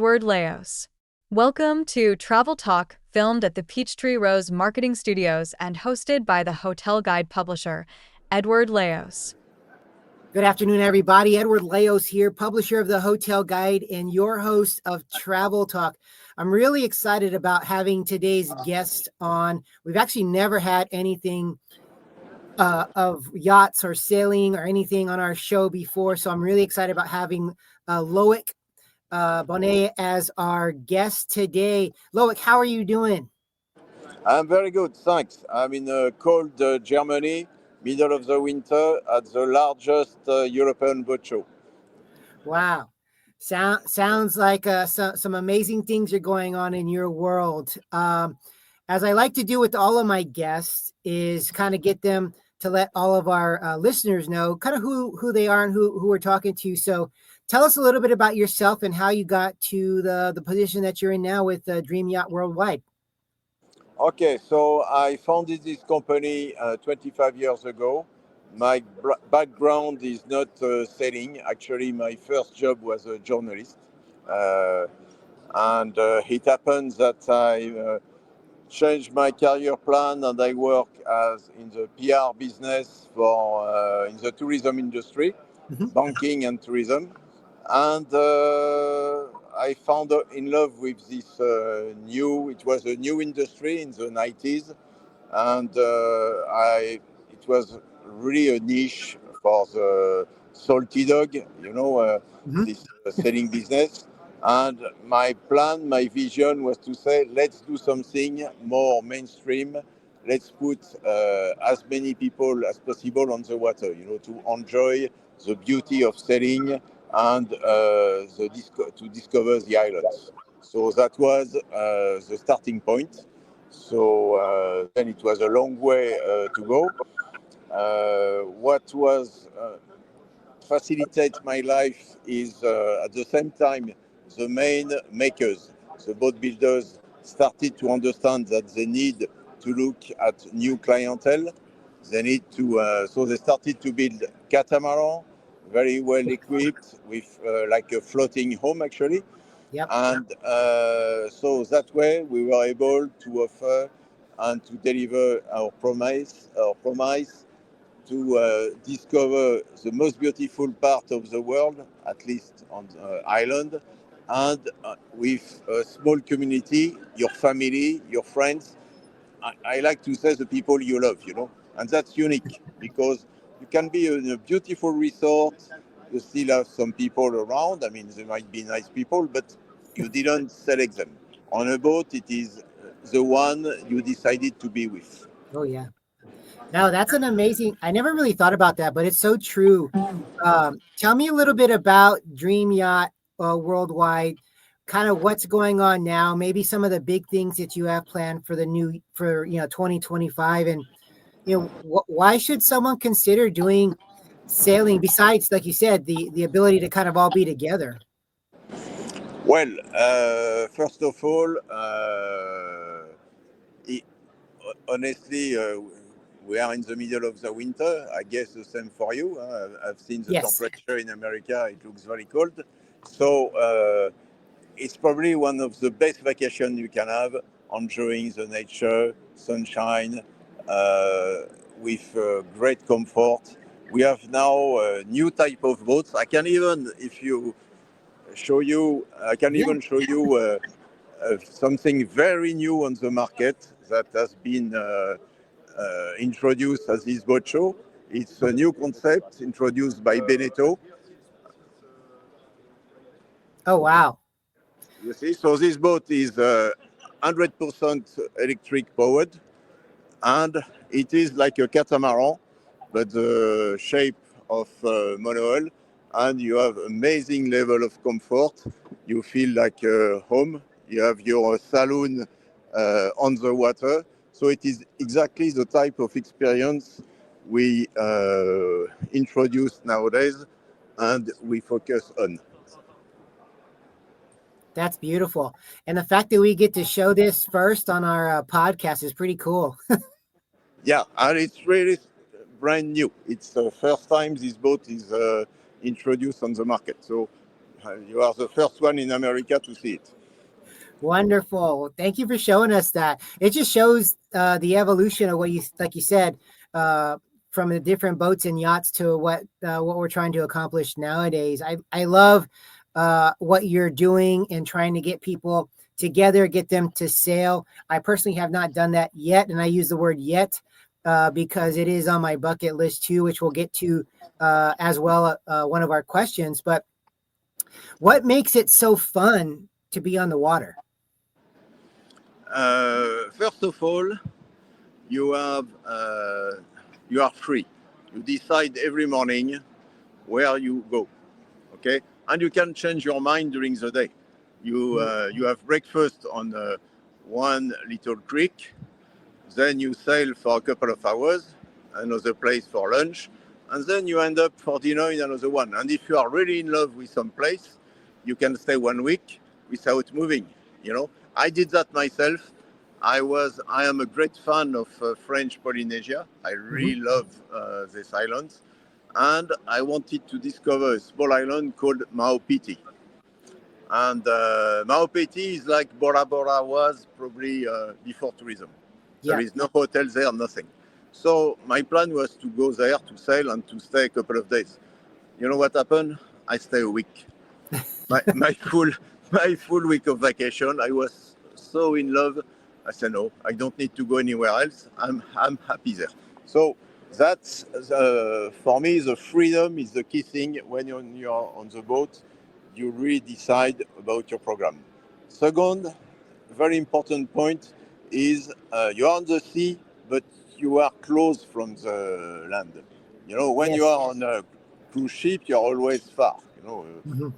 Edward Laos. Welcome to Travel Talk, filmed at the Peachtree Rose Marketing Studios and hosted by the hotel guide publisher, Edward Laos. Good afternoon, everybody. Edward Laos here, publisher of the Hotel Guide and your host of Travel Talk. I'm really excited about having today's guest on. We've actually never had anything of yachts or sailing or anything on our show before, so I'm really excited about having Loic Bonnet as our guest today. Loic, how are you doing? I'm very good, thanks. I'm in cold Germany, middle of the winter, at the largest European boat show. Wow. Sounds like some amazing things are going on in your world. As I like to do with all of my guests is kind of get them to let all of our listeners know kind of who they are and who we're talking to. So tell us a little bit about yourself and how you got to the position that you're in now with Dream Yacht Worldwide. Okay, so I founded this company 25 years ago. My background is not sailing. Actually, my first job was a journalist. And it happens that I changed my career plan and I work as in the PR business for in the tourism industry, banking and tourism. And I found in love with this it was a new industry in the 90s. And it was really a niche for the salty dog, this selling business. And my plan, my vision was to say, let's do something more mainstream. Let's put as many people as possible on the water, to enjoy the beauty of sailing and to discover the islands. So that was the starting point. So then it was a long way to go. What was facilitate my life is at the same time the main makers, the boat builders, started to understand that they need to look at new clientele. They need to, so they started to build catamaran, very well equipped with like a floating home actually. Yep. And so that way we were able to offer and to deliver our promise to discover the most beautiful part of the world, at least on the island, and with a small community, your family, your friends. I like to say the people you love, and that's unique because you can be in a beautiful resort, you still have some people around. I mean, they might be nice people, but you didn't select them. On a boat, it is the one you decided to be with. Oh, yeah. No, that's an amazing. I never really thought about that, but it's so true. Tell me a little bit about Dream Yacht Worldwide, kind of what's going on now, maybe some of the big things that you have planned for 2025, and why should someone consider doing sailing besides, like you said, the ability to kind of all be together? Well, first of all, honestly, we are in the middle of the winter. I guess the same for you. I've seen the temperature in America. It looks very cold. So it's probably one of the best vacations you can have, enjoying the nature, sunshine, with great comfort. We have now a new type of boats. I can even, if you show you, something very new on the market that has been introduced at this boat show. It's a new concept introduced by Beneteau. Oh, wow. You see, so this boat is 100% electric powered, and it is like a catamaran, but the shape of monohull, and you have amazing level of comfort. You feel like home. You have your saloon on the water. So it is exactly the type of experience we introduce nowadays and we focus on. That's beautiful. And the fact that we get to show this first on our podcast is pretty cool. Yeah, and it's really brand new. It's the first time this boat is introduced on the market. So You are the first one in America to see it. Wonderful. Thank you for showing us that. It just shows the evolution of what you, like you said, from the different boats and yachts to what we're trying to accomplish nowadays. I love what you're doing and trying to get people together, get them to sail. I personally have not done that yet, and I use the word yet because it is on my bucket list too, which we'll get to as well. One of our questions, but what makes it so fun to be on the water? First of all, you are free. You decide every morning where you go, okay? And you can change your mind during the day. You have breakfast on one little creek, then you sail for a couple of hours, another place for lunch, and then you end up for dinner in another one. And if you are really in love with some place, you can stay 1 week without moving. You know, I did that myself. I am a great fan of French Polynesia. I really love this island, and I wanted to discover a small island called Maupiti. And Maupiti is like Bora Bora was probably before tourism. Yeah. There is no hotel there, nothing. So my plan was to go there to sail and to stay a couple of days. You know what happened? I stay a week. my full week of vacation. I was so in love. I said no, I don't need to go anywhere else. I'm happy there. So that's for me the freedom is the key thing when you're on the boat. You really decide about your program. Second, very important point is you're on the sea, but you are close from the land. You know, when you are on a cruise ship, you're always far. You know,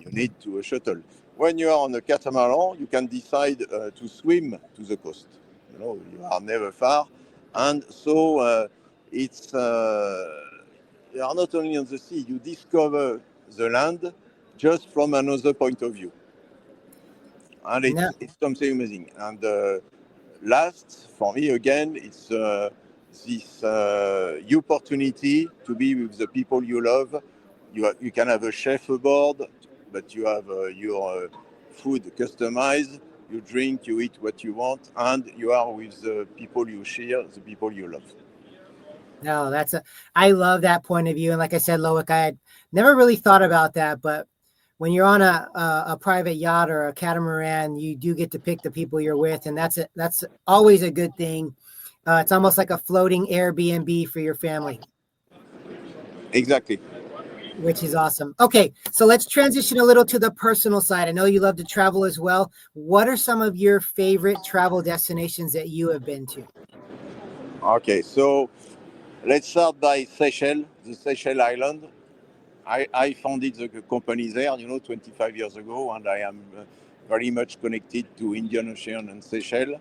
you need to a shuttle. When you are on a catamaran, you can decide to swim to the coast. You know, you are never far, and so it's you are not only on the sea. You discover the land just from another point of view, and it's something amazing. And last, for me again, it's this opportunity to be with the people you love. You can have a chef aboard, but you have your food customized. You drink, you eat what you want, and you are with the people you share, the people you love. No, I love that point of view. And like I said, Loic, I had never really thought about that, but when you're on a private yacht or a catamaran, you do get to pick the people you're with. And that's always a good thing. It's almost like a floating Airbnb for your family. Exactly. Which is awesome. Okay, so let's transition a little to the personal side. I know you love to travel as well. What are some of your favorite travel destinations that you have been to? Okay, so let's start by Seychelles, the Seychelles Island. I founded the company there, 25 years ago, and I am very much connected to Indian Ocean and Seychelles.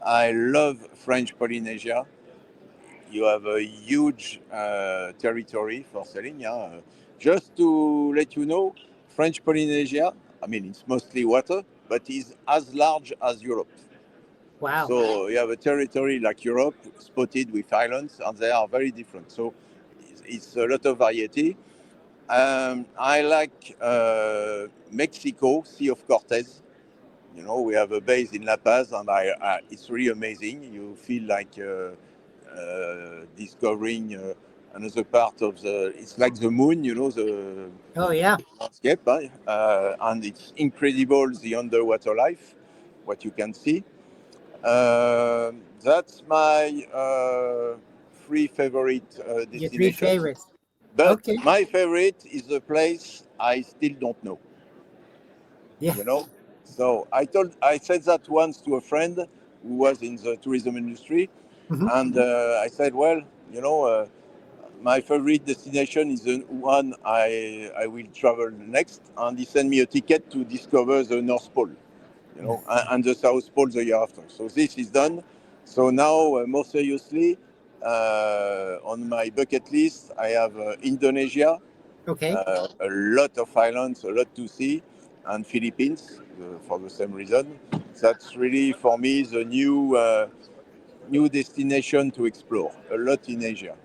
I love French Polynesia. You have a huge territory for sailing. Yeah. Just to let you know, French Polynesia, I mean, it's mostly water, but is as large as Europe. Wow. So you have a territory like Europe, spotted with islands, and they are very different. So it's a lot of variety. I like Mexico, Sea of Cortez. You know, we have a base in La Paz, and it's really amazing. You feel like discovering another part of it's like the moon, the landscape, and it's incredible, the underwater life, what you can see. That's my three favorite destinations. Your three favorites. But my favorite is a place I still don't know. Yeah. So I said that once to a friend who was in the tourism industry, and I said, well, my favorite destination is the one I will travel next, and he sent me a ticket to discover the North Pole, and the South Pole the year after. So this is done. So now, more seriously, on my bucket list, I have Indonesia. Okay. A lot of islands, a lot to see, and Philippines for the same reason. That's really for me the new destination to explore. A lot in Asia.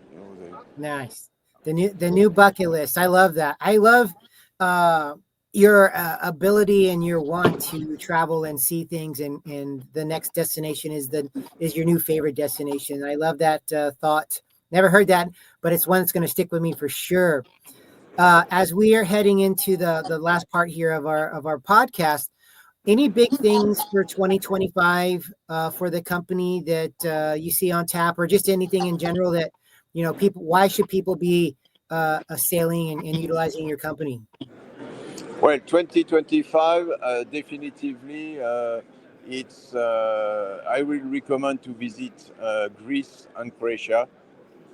Nice. The new bucket list. I love that. I love your ability and your want to travel and see things, and the next destination is your new favorite destination. I love that thought. Never heard that, but it's one that's going to stick with me for sure. As we are heading into the last part here of our podcast, any big things for 2025 for the company that you see on tap, or just anything in general that people? Why should people be sailing and utilizing your company? Well, 2025, definitively, it's. I will recommend to visit Greece and Croatia.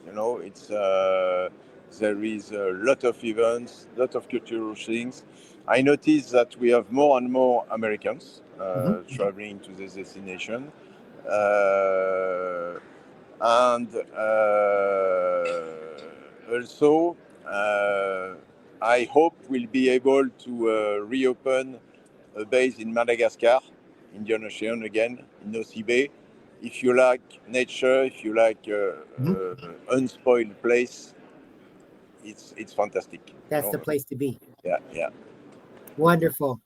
It's there is a lot of events, lot of cultural things. I noticed that we have more and more Americans traveling to this destination, and also. I hope we'll be able to reopen a base in Madagascar, Indian Ocean again, in Nosy Bay. If you like nature, if you like unspoiled place, it's fantastic. That's the place to be. Yeah. Wonderful.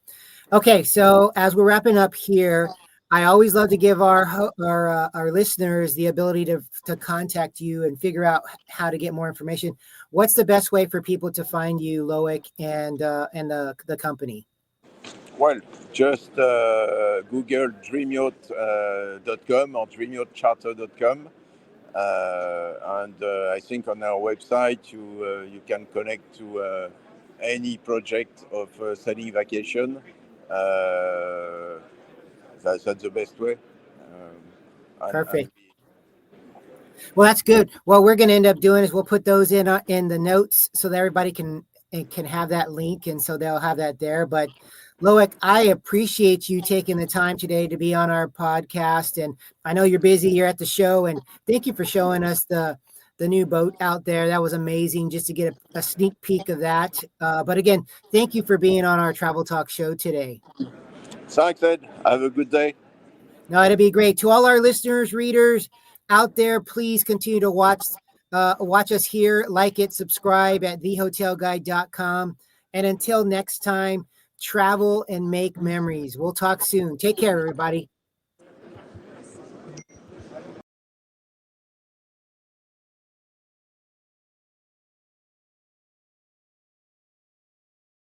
Okay, so as we're wrapping up here, I always love to give our listeners the ability to contact you and figure out how to get more information. What's the best way for people to find you, Loic, and the company? Well, just Google dreamyacht.com or dreamyachtcharter.com. And I think on our website you can connect to any project of sailing vacation. That's the best way. Perfect. Well, that's good. What we're going to end up doing is we'll put those in the notes so that everybody can have that link, and so they'll have that there. But Loic, I appreciate you taking the time today to be on our podcast, and I know you're busy. You're at the show, and thank you for showing us the new boat out there. That was amazing just to get a sneak peek of that. But again, thank you for being on our Travel Talk show today. Thanks, Ed. Have a good day. No, it'd be great. To all our listeners, readers out there, please continue to watch us here, like it, subscribe at thehotelguide.com. And until next time, travel and make memories. We'll talk soon. Take care, everybody.